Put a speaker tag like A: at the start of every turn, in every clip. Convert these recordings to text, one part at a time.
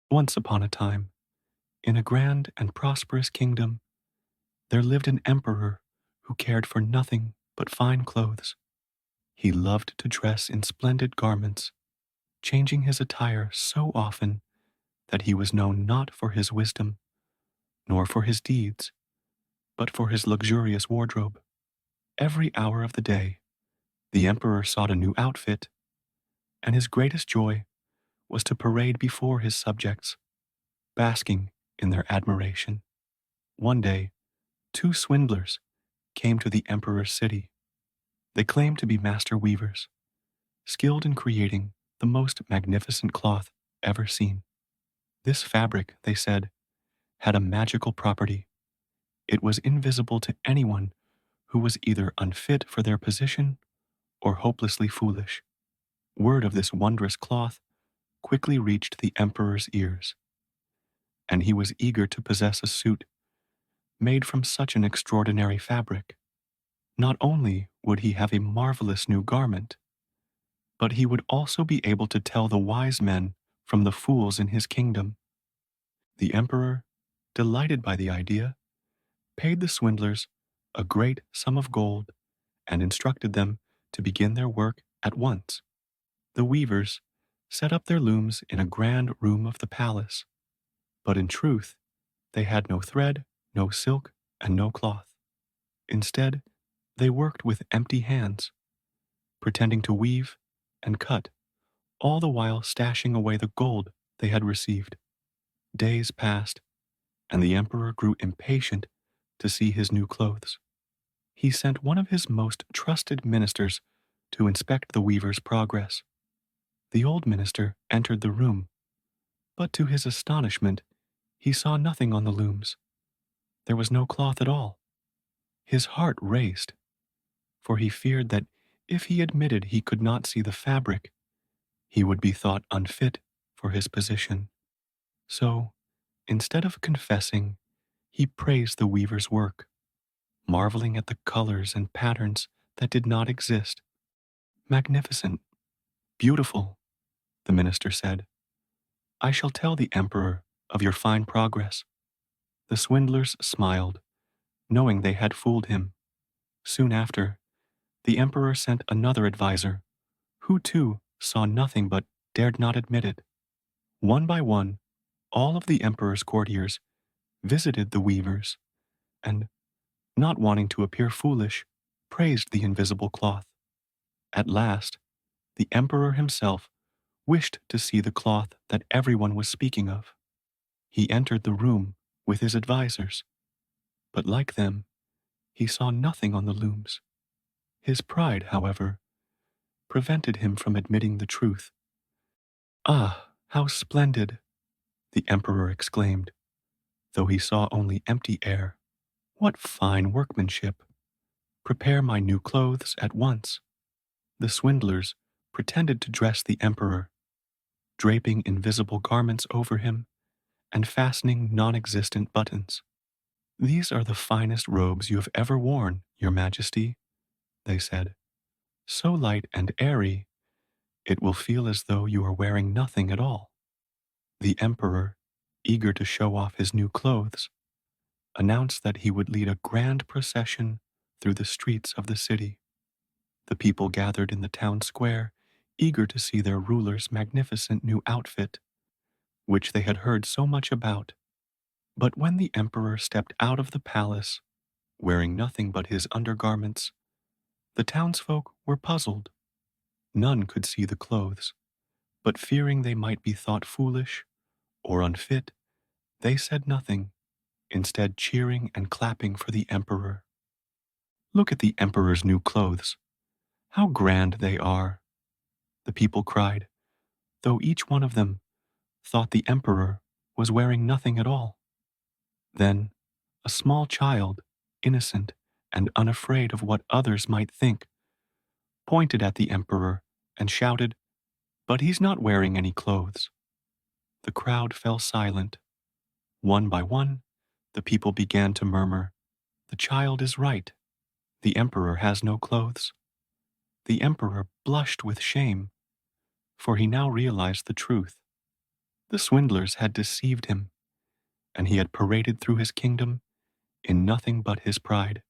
A: Once upon a time, in a grand and prosperous kingdom, there lived an emperor who cared for nothing but fine clothes. He loved to dress in splendid garments, changing his attire so often that he was known not for his wisdom, nor for his deeds, but for his luxurious wardrobe. Every hour of the day, the emperor sought a new outfit, and his greatest joy was to parade before his subjects, basking in their admiration. One day, two swindlers came to the emperor's city. They claimed to be master weavers, skilled in creating the most magnificent cloth ever seen. This fabric, they said, had a magical property. It was invisible to anyone who was either unfit for their position or hopelessly foolish. Word of this wondrous cloth quickly reached the emperor's ears, and he was eager to possess a suit made from such an extraordinary fabric. Not only would he have a marvelous new garment, but he would also be able to tell the wise men from the fools in his kingdom. The emperor, delighted by the idea, paid the swindlers a great sum of gold and instructed them to begin their work at once. The weavers set up their looms in a grand room of the palace, but in truth, they had no thread, no silk, and no cloth. Instead, they worked with empty hands, pretending to weave and cut, all the while stashing away the gold they had received. Days passed, and the emperor grew impatient to see his new clothes. He sent one of his most trusted ministers to inspect the weaver's progress. The old minister entered the room, but to his astonishment, he saw nothing on the looms. There was no cloth at all. His heart raced, for he feared that if he admitted he could not see the fabric, he would be thought unfit for his position. So, instead of confessing, he praised the weaver's work, marveling at the colors and patterns that did not exist. Magnificent, beautiful, the minister said. I shall tell the emperor of your fine progress. The swindlers smiled, knowing they had fooled him. Soon after, the emperor sent another adviser, who too saw nothing but dared not admit it. One by one, all of the emperor's courtiers visited the weavers, and, not wanting to appear foolish, praised the invisible cloth. At last, the emperor himself wished to see the cloth that everyone was speaking of. He entered the room with his advisers, but like them, he saw nothing on the looms. His pride, however, prevented him from admitting the truth. Ah, how splendid, the emperor exclaimed, though he saw only empty air. What fine workmanship! Prepare my new clothes at once. The swindlers pretended to dress the emperor, draping invisible garments over him and fastening non-existent buttons. These are the finest robes you have ever worn, Your Majesty, they said. So light and airy, it will feel as though you are wearing nothing at all. The emperor, eager to show off his new clothes, announced that he would lead a grand procession through the streets of the city. The people gathered in the town square, eager to see their ruler's magnificent new outfit, which they had heard so much about. But when the emperor stepped out of the palace, wearing nothing but his undergarments, the townsfolk were puzzled. None could see the clothes, but fearing they might be thought foolish or unfit, they said nothing, instead cheering and clapping for the emperor. Look at the emperor's new clothes. How grand they are, the people cried, though each one of them thought the emperor was wearing nothing at all. Then, a small child, innocent and unafraid of what others might think, pointed at the emperor and shouted, "But he's not wearing any clothes." The crowd fell silent. One by one, the people began to murmur, "The child is right. The emperor has no clothes." The emperor blushed with shame, for he now realized the truth. The swindlers had deceived him, and he had paraded through his kingdom in nothing but his pride.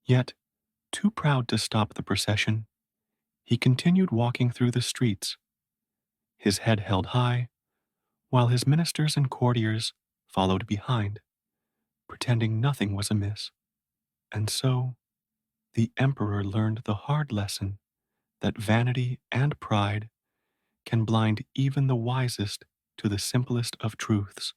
A: Yet, too proud to stop the procession, he continued walking through the streets, his head held high, while his ministers and courtiers followed behind, pretending nothing was amiss. And so, the emperor learned the hard lesson that vanity and pride can blind even the wisest to the simplest of truths.